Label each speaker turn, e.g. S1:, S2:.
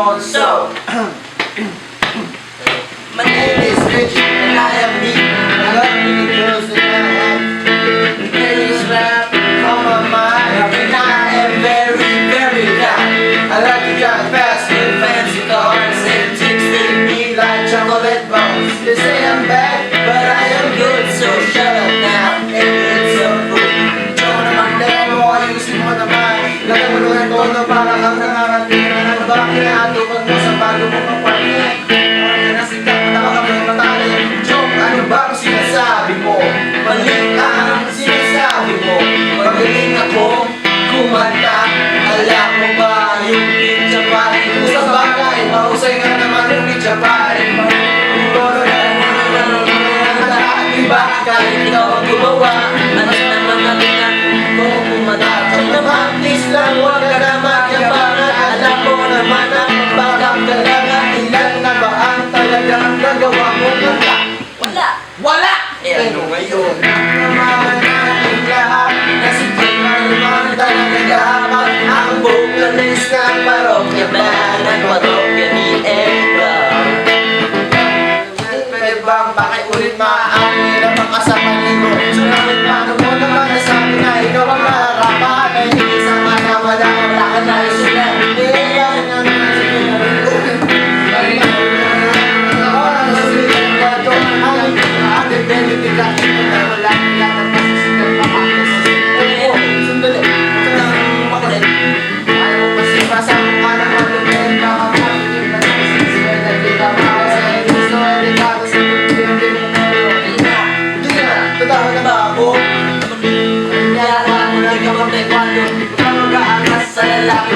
S1: also. My name is Rich and I am me. I love many girls and I have very rap on my mind. And I am very, very down. I like to drive fast in fancy cars and chicks treat me like chocolate bars. They say I'm bad, but I am good, so shut up now and get some food. Ikaw naman din mo, ayusin mo naman. Lagyan mo ng tono para kang nangarating. Ano ba kinaatupag mo sa bago mo kapatid? Ano bang sinasabi mo? Mali ang sinasabi mo. Magaling ako kumanta. Alam mo ba yung Pizza Party? Kung sa bagay, mahusay nga naman yung Pizza Party. Pero diba kahit ikaw ang gumawa, ano naman natin kung kumanta? Kung naman please lang, huwag ka na magyabangan. Alam mo naman ang magbagam ka lang. Ilan na ba ang talagang nagawa mo kanta? Wala! Eh ano ngayon? Naman natin lahat na si Kim ay naman talaga dapat ang vocalist ng parokya band at parokya ni Eva. Pwede bang pakiulit maaangin ang makasama nito? Sulamit paano mo naman nasabi na ikaw ang maharapan ay hindi sa kasama na wala tayo sila. Hindi lang naman sa pinag-ulit. Sa lalaki